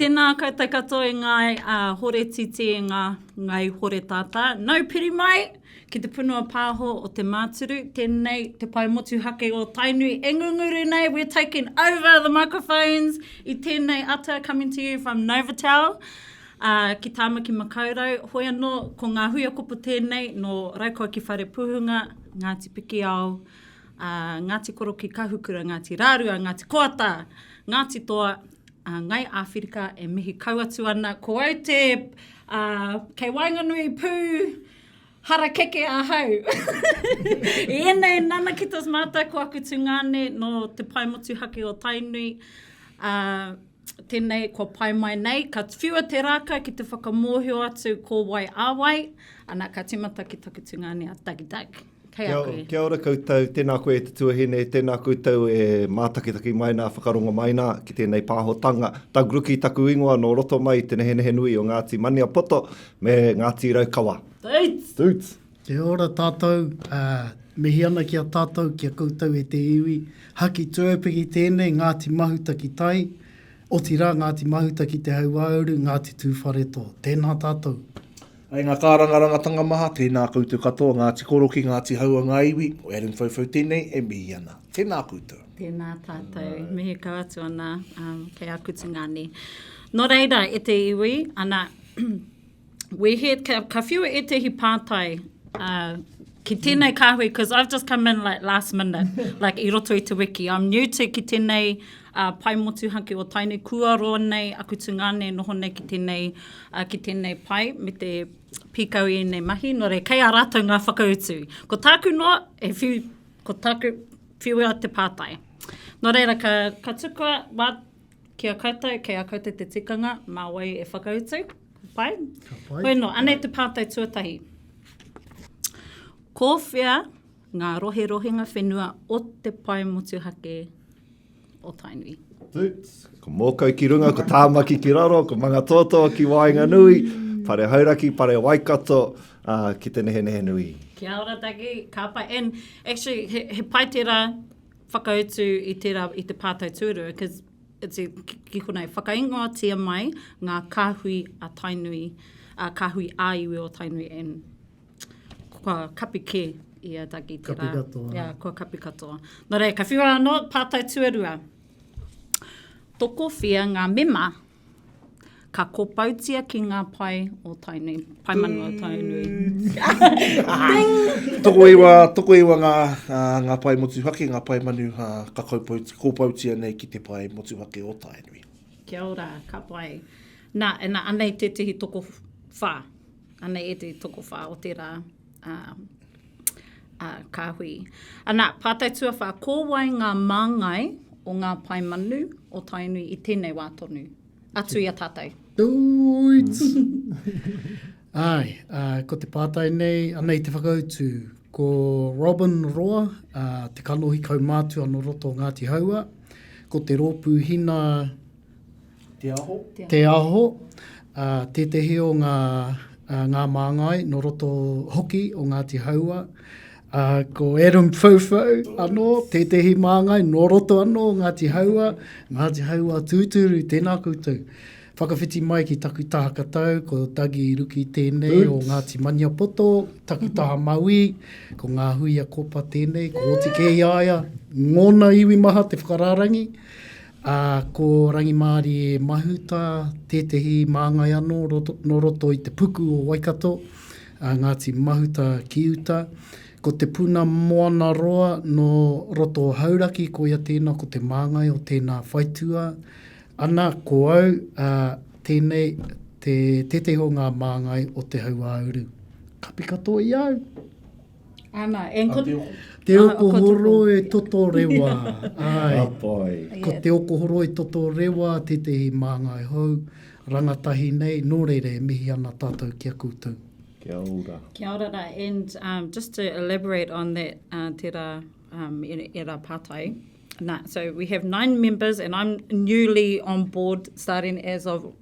tēnā koutou katoa i ngā hore titi e ngai hore tātā. Nau piri mai, ki te punua pāho o Te Māturu, tēnei te pai motu hake o Tainui. E ngunguru nei, we're taking over the microphones. I tēnei ata coming to you from Novotel. Ki tāmaki makaurau, hoi anō ko ngā hui kupu tēnei no Raukoa ki whare puhunga, Ngāti Piki Ao, Ngāti Koro ki Kahukura, Ngāti Rārua, Ngāti Koata, Ngāti Toa, ngai Āwhirika e mihi kauatu ana. Ko au te kei Wainganui pū, hara keke a hau. I enei nana ki tos mātai ko aku tūngane no te paimotu hake o Tainui. Tēnei ko pai mai nei, ka whiua te raka ki te whakamōhio atu ko wai āwai, ana ka timata ki taku tūngane a Tagitag. Kei a koe. Kia ora koutou, tēnā koe e te tuahine, tēnā koutou e mātakitaki mai nā whakaronga mai nā ki tēnei pāhotanga. Tagruki taku ingoa no roto mai te nehenehe nui o Ngāti Mania Poto me Ngāti Raukawa. Tūts! Kia ora tātou, mihi ana ki a tātou, kia koutou e te iwi. Haki tuapiki tēnei, Ngāti Mahuta ki tai, Otira Ngāti Mahuta ki te hauauru, Ngāti Tūwhareto. Tēnā tātou. Ai ngā kārangarangatanga maha, tēnā koutou katoa, Ngāti Koro ki Ngāti Haua Ngā-iwi, o Erin Whauwhau tēnei e mihi ana. Tēnā koutou. Tēnā tātou, mihi kauatu ana, kei aku tūngane. Nō reira, e te iwi, ana, we're here, ka whiua e te hi pātai, ki tēnei kāhui, because I've just come in like last minute, like I roto i te wiki. I'm new to ki tēnei pai motu hake o Tainui, kua roa nei, aku tūngane noho nei ki tēnei pai, me te pīkau i nei mahi, no re kei a rātou ngā whakautu. Ko tāku noa, ko tāku whiua te pātai. No reira, ka tukua wā ki a koutou, kei a koutou te tikanga, mā wai e whakautu, pai? Hoi no, anei te pātai tuatahi. Ko whia ngā rohe-rohenga whenua o te pai motu hake o Tainui. Tūts! Ko mōkau ki runga, ko tāmaki ki raro, ko mga tōtoa ki Wainganui, pare hauraki, pare waikato ki te nehe nui. Kia ora taki, ka pai. And actually, he pai tērā whakautu i te pātai tūrua, because it's ki konei whakaingoa tia mai ngā kāhui a Tainui, kāhui ā-iwi o Tainui, and kua kapi ke i a taki tērā. Kapi katoa. Yeah, kua kapi katoa. Nō rei, ka whiua anō, pātai tuarua. Toko whia ngā mema, ka kōpautia ki ngā pai o Tainui, Paemanu o Tainui. Toko iwa ngā pai motu hake, ngā Paemanu, ka kōpautia nei ki te pai motu hake o Tainui. Kia ora, ka pai. Nā, anei te tihi toko whā. Anei e te toko whā o tērā kāhui. Anā, pātai tua whā, kōwai ngā māngai o ngā Paemanu o Tainui i tēnei wā tonu. Atu i a tātai. Tūts! Ai, ko te pātai nei, anei te whakautu, ko Robin Roa, te kanohi kaumātua no roto o Ngāti Haua, ko te rōpū hina Te Aho, tētehi o ngā māngai no roto hoki o Ngāti Haua, ko Erin Whauwhau anō, tētehi māngai no roto anō Ngāti Haua tūturu, tēnā koutou. Whakawhiti mai ki taku taha katau, ko Tagi Ruki tēnei o Ngāti Mania Poto, taku taha Maui, ko ngā hui a kopa tēnei, ko Oti Kei Aia, ngōna iwi maha te whakararangi, ko Rangimāri e Mahuta, tētehi māngai anō no roto i te puku o Waikato, Ngāti Mahuta ki Uta, ko te puna moana roa no roto o Hauraki, ko ia tēnā ko te māngai o tēnā whaitua, ana ko au tēnei te ho ngā māngai o te hauauru. Kapi katoa i au. Ana, te okohoro e toto rewa. Ai. Apai. Ko te okohoro e toto rewa, tetehi māngai hou, rangatahi nei, nō reire mihi ana tātou kia koutou. Kia ora. Kia ora, and just to elaborate on that, tērā era pātai, so we have 9 members, and I'm newly on board starting as of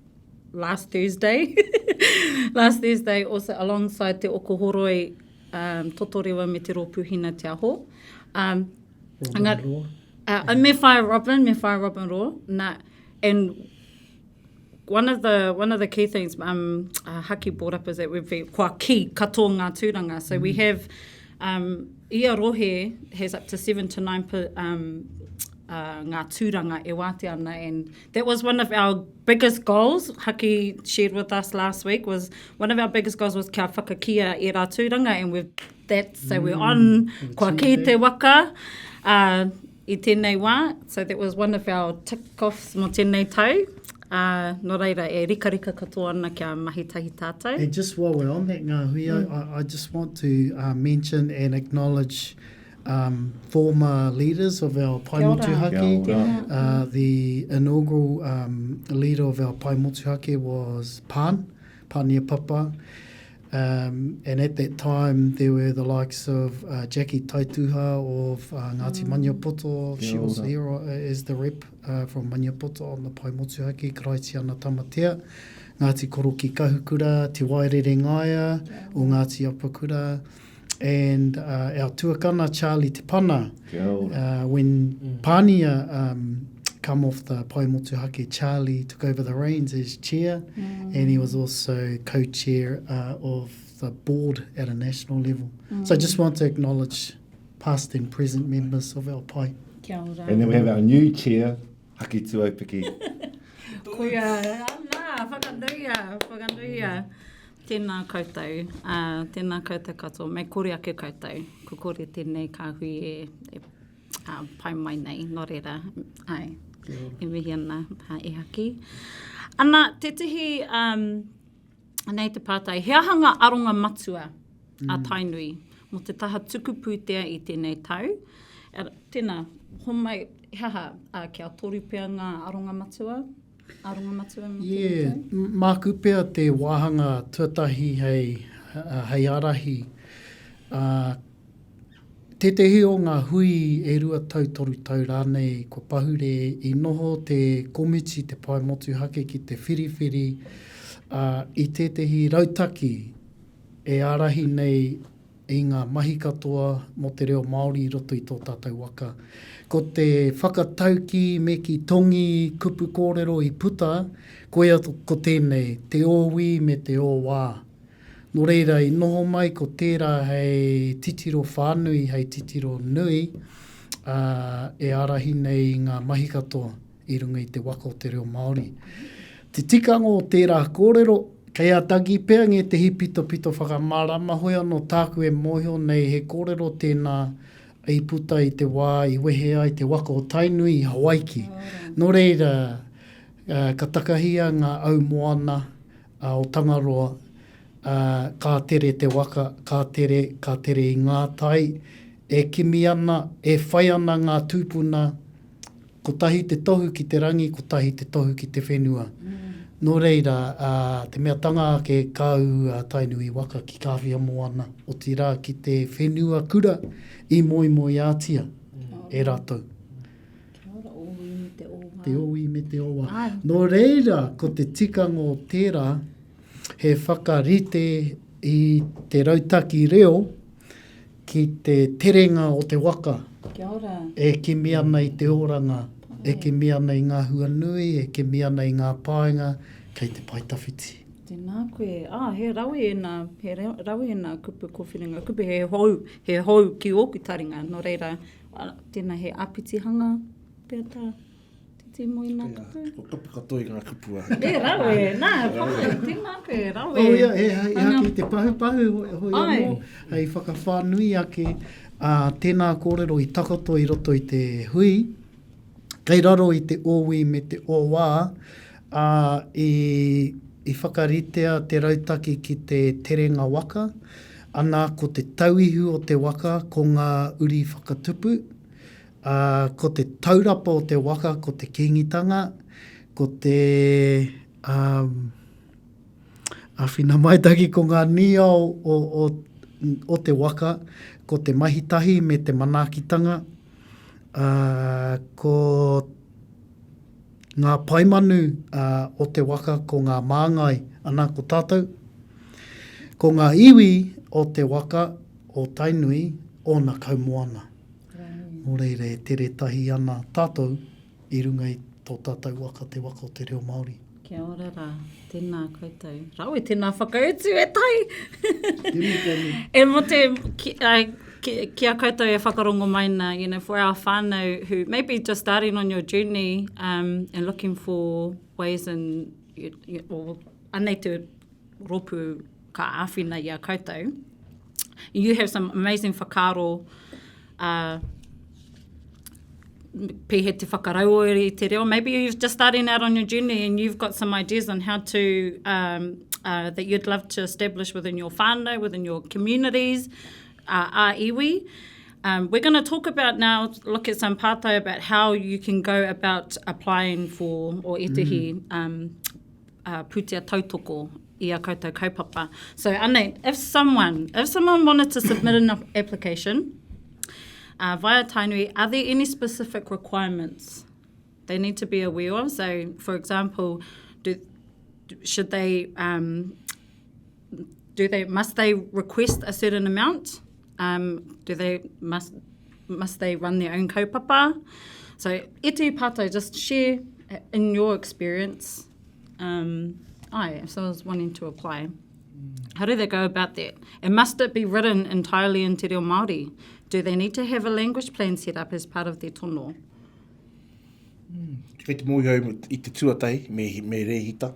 last Thursday. Last Thursday, also alongside te okohoroi totorewa me te rōpuhina te aho. Me whai Robin Roa. And one of the key things Haki brought up is that we've kua ki katoa ngā tūranga. So we have ia rohe has up to 7 to 9 ngā tūranga e wāte ana, and that was one of our biggest goals. Haki shared with us last week was one of our biggest goals was kia whakakia e rā tūranga, and we're on kua ki te waka I tēnei wā. So that was one of our tick-offs mo tēnei tau. Nō reira, e rika katoa ana kia mahi tahi tātou. And just while we're on that, Ngāhui, I just want to mention and acknowledge former leaders of our Pai Motuhake. The inaugural leader of our Pai Motuhake was Pānia Papa. And at that time, there were the likes of Jackie Taituha of Ngāti Maniapoto. She was here as the rep from Maniapoto on the Pai Motuhake, Karaitiana Tamatea. Ngāti Koroki Kahukura, Te Wairere Ngaia, o Ngāti Apakura. And our tuakana, Charlie Te Pana, when Pānia come off the Pai Motuhake, Charlie took over the reins as chair, and he was also co-chair of the board at a national level. So I just want to acknowledge past and present members of our Pai. Kia ora. And then we have our new chair, Haki Tuaupiki. Kuia, ana, whakanuia. Tēnā koutou, tēnā koutou katoa, me kore ake koutou, ko kore tēnei kāhui pai mai nei, nō reira, ai, e mihi ana e haki. Ana, te tihi, nei te pātai, he ahanga aronga matua a Tainui, mo te taha tuku pūtea I tēnei tau. Tēnā, homai, haha, kia toru pia ngā aronga matua? Yeah, māku pia te wāhanga tuatahi hei arahi. Tetehi o ngā hui e rua tau toru tau rānei, ko pahure I noho te komiti te Pai Motuhake ki te whiriwhiri I tetehi rautaki e arahi nei I ngā mahi katoa mo te reo Māori roto I tō tātou waka. Ko te whakatauki me ki tongi kupu kōrero I puta, koea ko tēnei, te ōwi me te ōwā. Nō reira, I noho mai ko tērā hei titiro whānui, hei titiro nui, e arahi nei ngā mahi katoa I runga I te waka o te reo Māori. Te tikanga o tērā kōrero, kei a tagi pēr nge te hi pito whakamārama hoi anō tāku e mōhio nei he kōrero tēnā I puta I te wā, I wehe ai te waka o Tainui I Hawaiki. Nō reira, ka takahia ngā au moana o Tangaroa, ka tere te waka, ka tere I ngā tai, e kimi ana, e whai ana ngā tūpuna, ko tahi te tohu ki te rangi, ko tahi te tohu ki te whenua. Nō reira, te mea tanga ke kāu Tainui waka ki kāwhia moana, o te rā ki te whenua kura, I moi ātia, e rātou. Kia ora, ōwi me te ōwā. Te ōwi me te ōwā. Nō reira, ko te tikanga o tērā, he whakarite I te rautaki reo, ki te terenga o te waka. Kia ora. E kimi ana I te oranga, e kimi ana I ngā huanui, e kimi ana I ngā pāinga, kei te paitawhiti. Tēnā koe, he rawe e nā kupu kōwhiringa, kupu he hou ki oku taringa, nō reira, tēnā he apitihanga, pēr tā, te moi nā kupu. Ko kupu katoa I ngā kupua. E rawe, nā, tēnā koe, rawe. Oh, ia, e haki te pahu hoi anō, hei whakawhanui ake, tēnā kōrero I takoto I roto I te hui, kei raro I te ōwi me te ōwā, I whakaritea te rautaki ki te terenga waka, ana ko te tauihu o te waka ko ngā uri whakatupu, ko te taurapa o te waka ko te kingitanga, ko te awhina maitaki ko ngā nia o te waka, ko te mahitahi me te manaakitanga, ko Ngā Paemanu o te waka ko ngā māngai ana ko tātou. Ko ngā iwi o te waka o Tainui o nā kaumoana. Nō reire tere tahi ana tātou I runga I tō tātou waka, te waka o te reo Māori. Kia ora rā, tēnā koutou. Rawe, tēnā whakautu e tai. E mo te, kia koutou e whakarongo maina, you know, for our whānau who may be just starting on your journey and looking for ways and, or anei te ropu ka āwhina i a koutou. You have some amazing whakaro pihe te whakarauori te reo. Maybe you're just starting out on your journey and you've got some ideas on how to, that you'd love to establish within your whānau, within your communities, ā-iwi. We're going to talk about now, look at some pātai about how you can go about applying for, or itihi, pūtea tautoko i a koutou kaupapa. So, Anei, if someone wanted to submit an application, via Tainui, are there any specific requirements they need to be aware of? So, for example, must they request a certain amount? Must they run their own kaupapa? So, e te pātai, just share in your experience. If someone's wanting to apply, how do they go about that? And must it be written entirely in te reo Māori? Do they need to have a language plan set up as part of their tono? Kei te mōi hau i te tuatai, me rehita.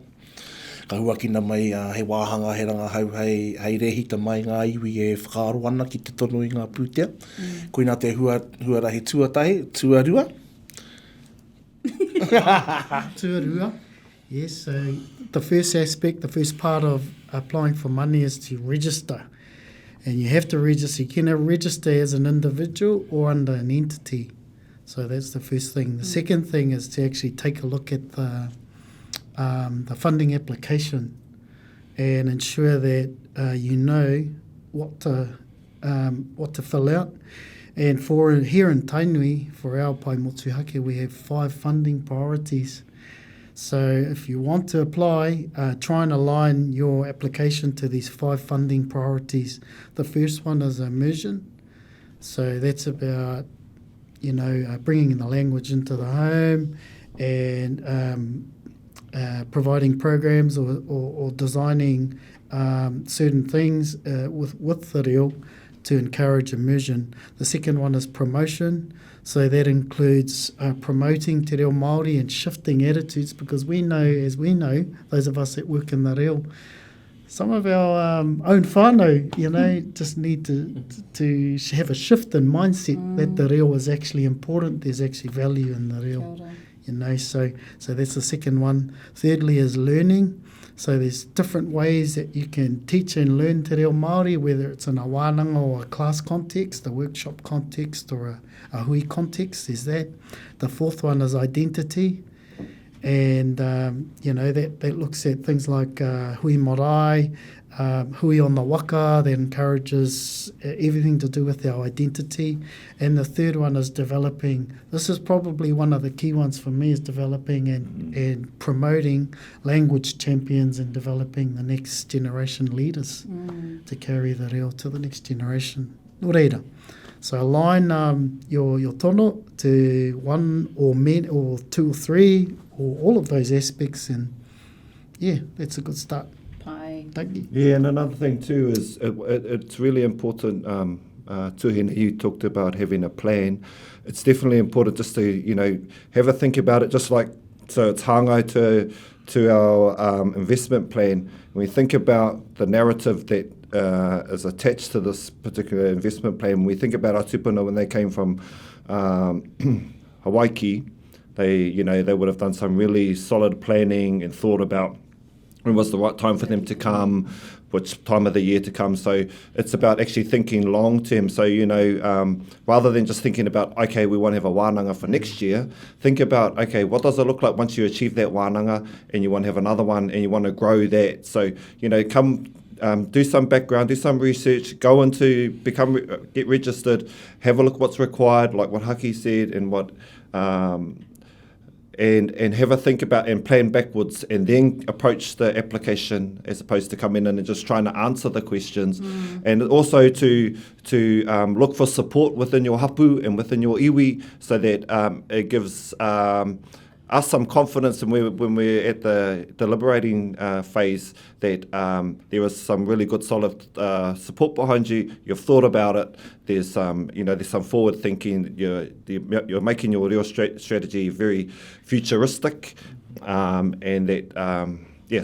Ka huakina mai he wāhanga he ranga hau hei rehita mai ngā iwi e whakaaro ana ki te tono i ngā pūtea. Koina te huarahi tuatai, tuarua. Tuarua. Yes, so the first aspect, the first part of applying for money is to register. And you have to register. You can register as an individual or under an entity. So that's the first thing. The second thing is to actually take a look at the funding application and ensure that you know what to fill out. And for here in Tainui, for our pai motuhake, we have 5 funding priorities. So if you want to apply, try and align your application to these 5 funding priorities. The first one is immersion. So that's about, bringing the language into the home and providing programs or designing certain things with the reo to encourage immersion. The second one is promotion. So that includes promoting te reo Māori and shifting attitudes, because we know, those of us that work in the reo, some of our own whānau, just need to have a shift in mindset that the reo is actually important. There's actually value in the reo, So that's the second one. Thirdly is learning. So there's different ways that you can teach and learn te reo Māori, whether it's in a wānanga or a class context, a workshop context or a hui context. There's that. The fourth one is identity. And, that looks at things like hui marae, hui on the waka, that encourages everything to do with our identity. And the third one is developing, this is probably one of the key ones for me, is developing and promoting language champions and developing the next generation leaders to carry the reo to the next generation. No reira. So align your tono to one or 2 or 3 or all of those aspects, and that's a good start. Thank you. Yeah, and another thing too is it's really important, Tuhina, you talked about having a plan. It's definitely important just to, have a think about it, just like, so it's hāngai to our investment plan. When we think about the narrative that is attached to this particular investment plan, when we think about our tupuna when they came from Hawaii, they would have done some really solid planning and thought about when was the right time for them to come, which time of the year to come. So it's about actually thinking long term. So, rather than just thinking about, okay, we want to have a wānanga for next year, think about, okay, what does it look like once you achieve that wānanga and you want to have another one and you want to grow that. So, come do some background, do some research, go into, get registered, have a look what's required, like what Haki said, and what... And have a think about and plan backwards, and then approach the application as opposed to coming in and just trying to answer the questions. And also to look for support within your hapū and within your iwi, so that it gives us some confidence when we're at the deliberating phase that there is some really good solid support behind you. You've thought about it. There's there's some forward thinking. You're making your real strategy very futuristic, and that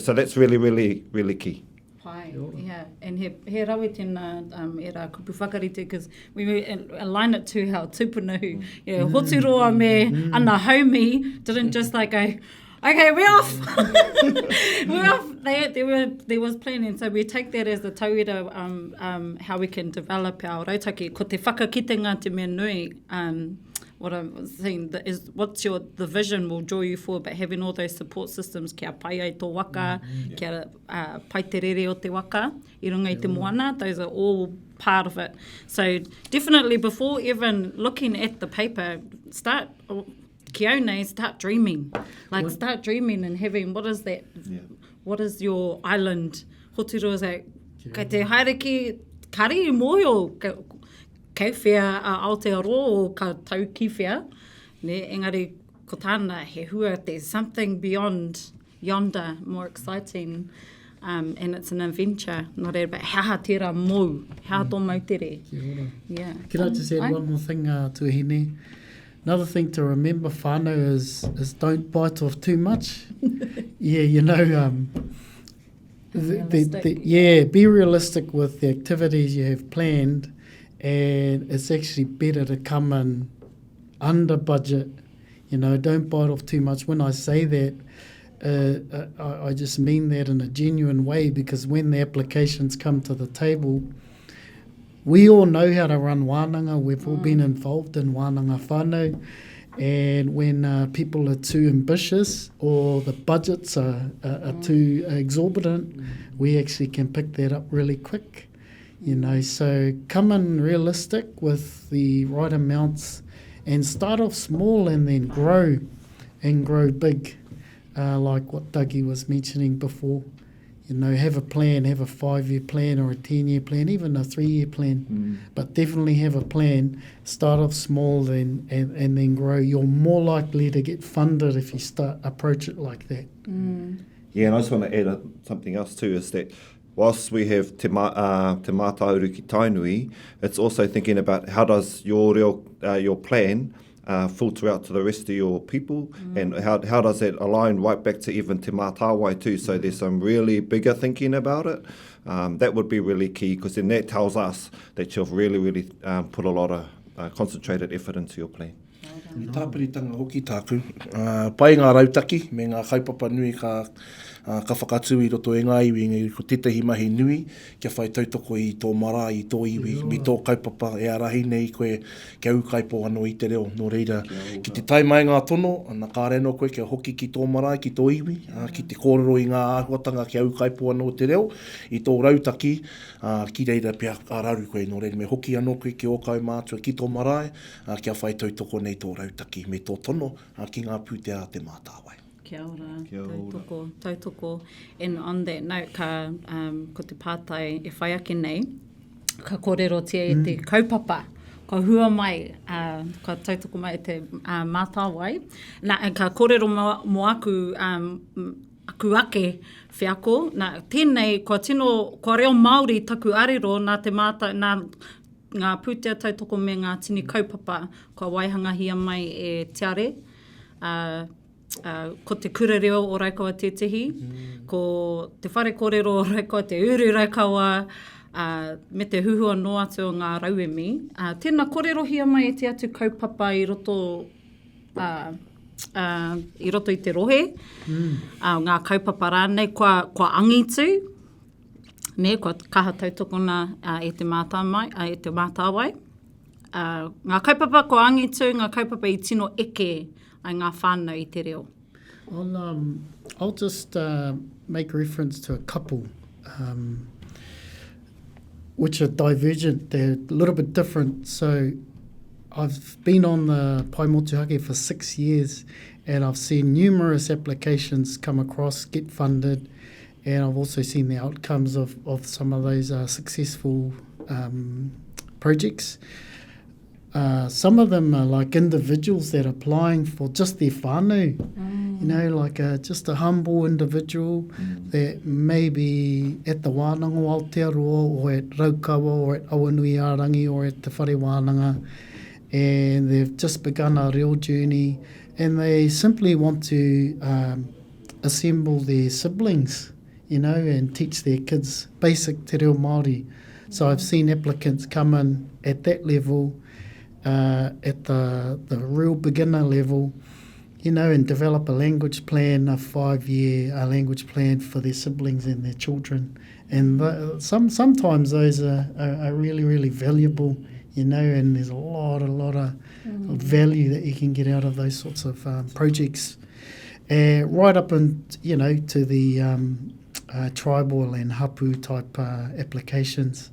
so that's really, really, really key. Pai, yeah. And he rawe tēnā e rā kupu whakarite, because we align it to how tupuna who, hoturoa me ana homie didn't just like go, okay, we're off. We're off. There was planning. So we take that as the tauira, how we can develop our rautaki. Ko te whakakitenga te mea nui, what I'm saying is the vision will draw you forward, but having all those support systems, kia pai ai tō waka, kia pai te rere o te waka, I runga i te moana, those are all part of it. So definitely before even looking at the paper, start dreaming. Start dreaming and having, what is that? Yeah. What is your island? Hoturoa is like, kei te haereki, kari moio, kei whea a Aotearoa o ka tau ki whea. Engari, ko tāna he hua, there's something beyond yonder, more exciting, and it's an adventure. Nō reira, but hea tērā mou, hea tō mautere. Yeah. Can I just add one more thing to Hine? Another thing to remember, whānau, is don't bite off too much. Be realistic with the activities you have planned, and it's actually better to come in under budget. Don't bite off too much. When I say that, I just mean that in a genuine way, because when the applications come to the table, we all know how to run wānanga. We've all been involved in wānanga whānau. And when people are too ambitious or the budgets are too exorbitant, we actually can pick that up really quick. So come in realistic with the right amounts and start off small and then grow big, like what Dougie was mentioning before. Have a plan, have a 5-year plan or a 10-year plan, even a 3-year plan. But definitely have a plan. Start off small and then grow. You're more likely to get funded if you approach it like that. Yeah, and I just want to add something else too, is that whilst we have Te Māturu ki Tainui, it's also thinking about how does your plan filter out to the rest of your people, and how does that align right back to even Te Mātāwai too. So there's some really bigger thinking about it. That would be really key, because then that tells us that you've really, really put a lot of concentrated effort into your plan. Mi tāpiritanga hoki tāku. Pai ngā rautaki me ngā kaupapa nui ka whakatū I roto e ngā iwi, ko tētahi mahi nui, kia whai tautoko I tō mara, I tō iwi, mi tō kaupapa, e arahi nei koe kia ukaipo anō I te reo. Nō reira, ki te tai mai ngā tono, ana kā reno koe kia hoki ki tō mara, ki tō iwi, ki te kōrero I ngā āhuatanga kia ukaipo anō te reo, I tō rautaki, ki reira pia araru koe. Nō reira, me hoki anō koe ki o kau mātua ki tō marae, kia whai tautoko nei tō rautaki, me tō tono, ki ngā pūtea te Mātāwai. Kia ora, tautoko. And on that note, ko te pātai e whai ake nei, ka kōrero tia e te kaupapa, ka hua mai, ka tautoko mai e te Mātāwai. Ka kōrero mo aku, aku ake whiako. Tēnei, kua tino, kua reo Māori taku arero, nā te ngā pūtea tautoko me ngā tini kaupapa, kua waihangahia mai e tiare, ko te kūrereo o Raikawa Tētehi, ko te whare kōrero o Raikawa, te uru Raikawa, me te huhua no atu o ngā rauemi. Tēnā kōrero hia mai e te atu kaupapa I roto I te rohe, ngā kaupapa rānei, kua angitu, kua kaha tautokona e te Mātāwai. Ngā kaupapa kua angitu, ngā kaupapa I tino eke, ai ngā whānau I te reo. I'll just make reference to a couple which are divergent. They're a little bit different. So I've been on the Pai Motuhake for 6 years, and I've seen numerous applications come across, get funded, and I've also seen the outcomes of some of those successful projects. some of them are like individuals that are applying for just their whānau. You know, like just a humble individual that may be at the wānanga o Aotearoa or at Raukawa or at Awanui-a-Rangi or at Te Whare Wānanga, and they've just begun a real journey and they simply want to assemble their siblings, you know, and teach their kids basic te reo Māori. So I've seen applicants come in at that level, at the real beginner level, you know, and develop a language plan, a 5-year language plan for their siblings and their children. And sometimes those are really, really valuable, you know, and there's a lot of value that you can get out of those sorts of projects. Right up in, you know, to the tribal and hapū type applications.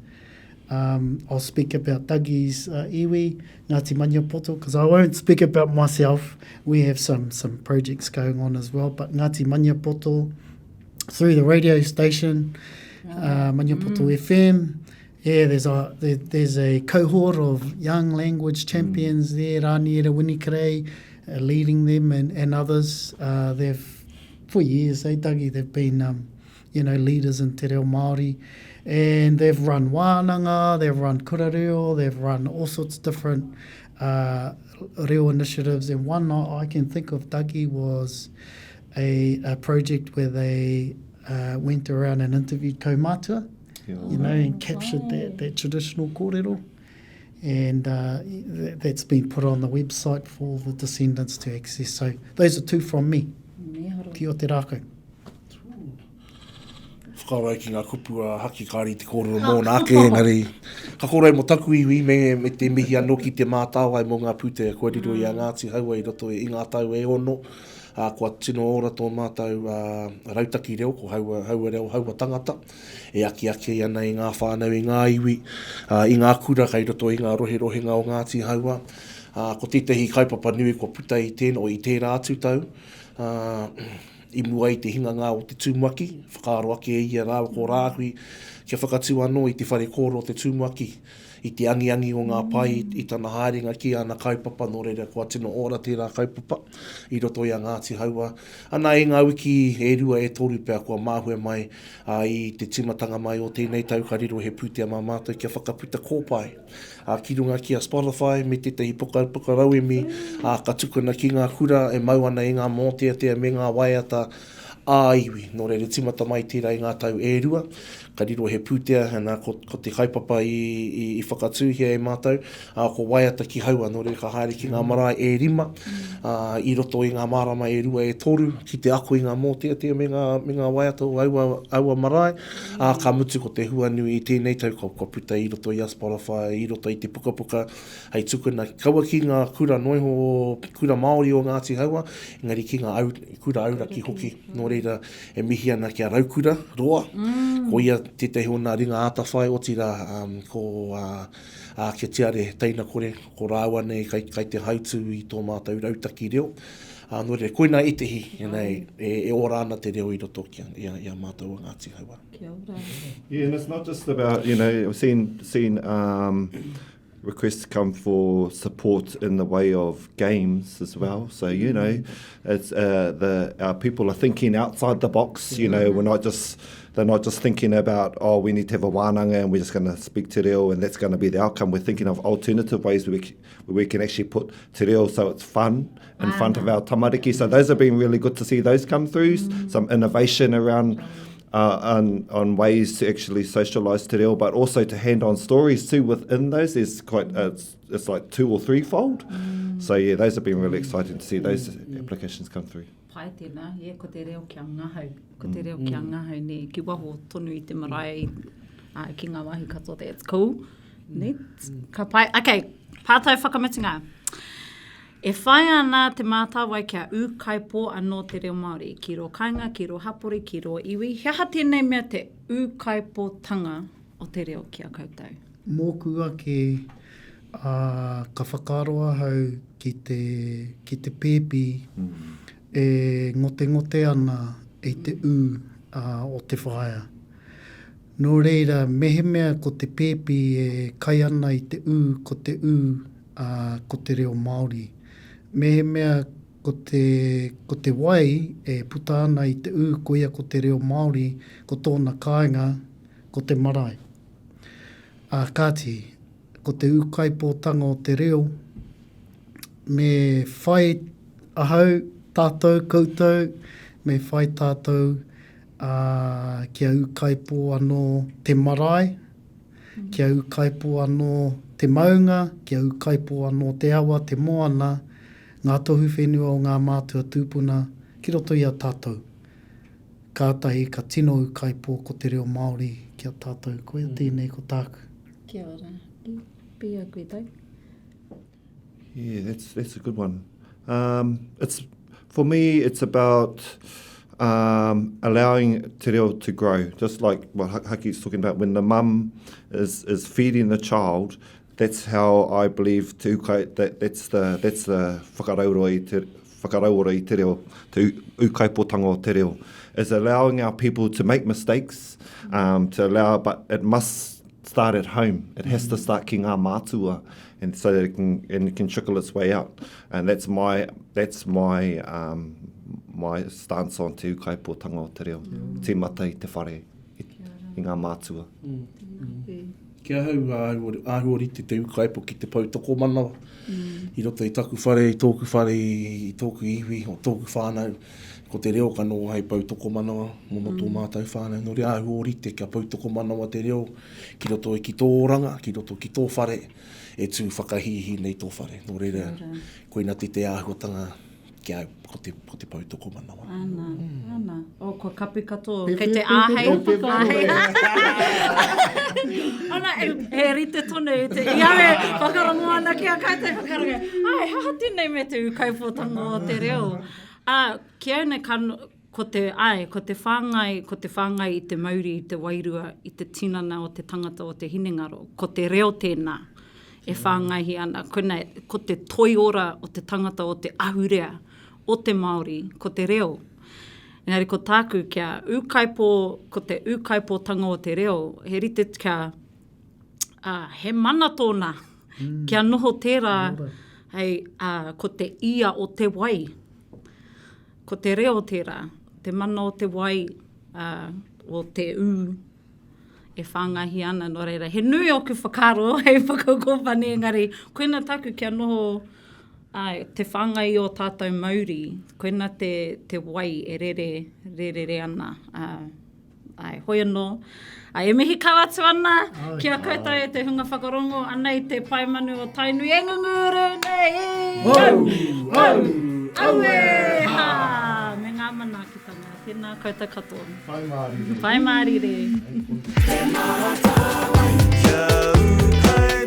I'll speak about Dougie's iwi, Ngāti Maniapoto, because I won't speak about myself. We have some projects going on as well, but Ngāti Maniapoto, through the radio station, Maniapoto FM, yeah, there's a cohort of young language champions there, Rāniera Winikarei, leading them and others. They've, for years, Dougie, they've been, you know, leaders in te reo Māori. And they've run wānanga, they've run kōrero, they've run all sorts of different reo initiatives. And one I can think of, Dougie, was a project where they went around and interviewed kaumātua, you know, and captured that traditional kōrero. And that's been put on the website for the descendants to access. So those are two from me. Ki o te rākau. Whakarai ki ngā kupu a haki kāri te kōrero mō nā ke engari. Ka kōrero mo taku iwi me te mihi anō ki te Mātāwai mō ngā pūtea kōrero i a Ngāti Haua i roto i ngā tau e ono. Kua tino ora tō mātou rautaki reo, ko haua reo, haua tangata. E aki ana i ngā whānau, i ngā iwi, i ngā kura kai roto i ngā rohe ngā o Ngāti Haua. Ko tētahi kaupapa nui kua puta i tēnā o i tērā atu tau. I mua i te hinganga o te tūmaki, whakaaro ake e ia rāwa ko rāhui, kia whakatū anō i te whare kōro o te tūmaki, i te angi o ngā pai, i tana haerenga ki ana kaupapa, nō reira kua tino ora tērā kaupapa, i roto i a Ngāti Haua. Ana e ngā wiki e rua e tōru pēr kua māhue mai i te timatanga mai o tēnei tau ka riro he pūtea mā mātou kia whakaputa kōpai. Ki runga ki a Spotify, me tētahi pukarau e mi, ka tukuna ki ngā kura e mau ana i ngā mōtea me ngā waiata ā-iwi. Nō reira timata mai tērā i ngā tau e rua, ka riro he pūtea, ko te kaupapa i whakatū hia e mātou, ko waiata ki haua, nō reira ka haere ki ngā marae e rima, i roto i ngā marama e rua e toru, ki te ako i ngā mōtea me ngā waiata o aua marae, ka mutu ko te huanui i tēnei tau, ko puta i roto i a Spotify, i roto i te pukapuka, hei tukuna, kaua ki ngā kura noiho, kura Māori o Ngāti Haua, engari ki ngā kura auraki hoki, nō reira e mihi ana ki a raukura, roa, ko ia tētahi o nā ringa ātawhai o tira ko kia tiare teina kore, ko rāua nei kai te hautu i tō mātou rautaki reo. Nō reira, koina e tehi, e ora ana te reo i roto ki a mātou o Ngāti Haua. Yeah, and it's not just about, you know, I've seen requests come for support in the way of games as well. So, you know, it's our people are thinking outside the box. You know, they're not just thinking about, oh, we need to have a wānanga and we're just going to speak te reo and that's going to be the outcome. We're thinking of alternative ways where we can actually put te reo so it's fun in front of our tamariki. So those have been really good to see those come through. Some innovation around on ways to actually socialise te reo, but also to hand on stories too within those. There's quite it's like 2 or 3-fold. So yeah, those have been really exciting to see those applications come through. Pai tēnā, ko te reo kia ngahau. Ko te reo kia ngahau ne, ki waho tonu i te marae ki ngā wahi katoa, that's cool. Neat. Ka pai, okay, pātau whakamitinga. E whai ana te Mātāwai kia ūkaipo anō te reo Māori, ki ro kainga, ki ro hapori, ki ro iwi. Hea tēnei mea te ūkaipotanga o te reo kia koutou. Mōku ake ka whakaroa hau ki te pēpi e ngote ana i te o te whaia. Nō reira, mehe mea ko te pēpi e kai ana i te ko te ko te reo Māori. Me he mea ko te wai e puta ana i te ko ia ko te reo Māori, ko tōna kāinga, ko te marae. Kāti, ko te kaipōtanga o te reo, me whai ahau tātou koutou, me whai tātou kia kaipo anō te marae, kia kaipo anō te maunga, kia kaipo anō te awa, te moana, ngā tohu whenua o ngā mātua tūpuna, ki roto i a tātou. Kātahi ka tino kaipo ko te reo Māori kia tātou. Koe tēnei ko tāku. Kia ora. Pia koe tau. Yeah, that's a good one. For me, it's about allowing te reo to grow. Just like what Haki's talking about, when the mum is feeding the child, that's how I believe that's the whakaraura i te reo, te ukaipotanga o te reo, is allowing our people to make mistakes, to allow, but it must start at home. It has to start ki ngā mātua, and so that it can trickle its way out. And that's my stance on te ukaipotanga o te reo. Te mata i te whare, i ngā mātua. Kia hau āhuarite te ukaipo ki te pautoko manawa. I roto i taku whare, i tōku whare, i tōku iwi, o tōku whānau. Ko te reo ka noa hei pautoko manawa, mono tō mātou whānau. Nō rea āhuarite kia pautoko manawa te reo, ki roto i ki tō oranga, ki roto ki tō whare, e tū whakahihi nei tō whare. Nō rea, koina te āhuatanga ki au, ko te pautoko manawa. Ana. O, ko kapi katoa, kei te āhei. Ana, e rite tonu, te iare, whakarongo ana ki a kaitai whakarongo. Ai, hahati nei me te ukaipotanga o te reo. Ki au nei ko te whāngai i te mauri, i te wairua, i te tinana o te tangata o te hinengaro, ko te reo tēnā e whāngai ana. Ko te toiora o te tangata o te ahurea, o te Māori, ko te reo. Engari, ko tāku kia ko te ukaipotanga o te reo, he rite kia he mana tōna, kia noho tērā, hei, ko te ia o te wai, ko te reo tērā, te mana o te wai, o te e whāngahi ana, no reira. He nui o ku whakaro, hei whakakopani, engari, koina tāku kia noho te whāngai o tātou Māori, koina te wai e rere ana. Hoi anō. E mihi kawatu ana, kia koutou e te hunga whakarongo, anei te Paemanu o Tainui, e ngunguru nei! Aue! Me ngā mana ki tanga, tēnā koutou katoa. Pai Māori. Pai Māori re. Te Mātāwai, kia ukai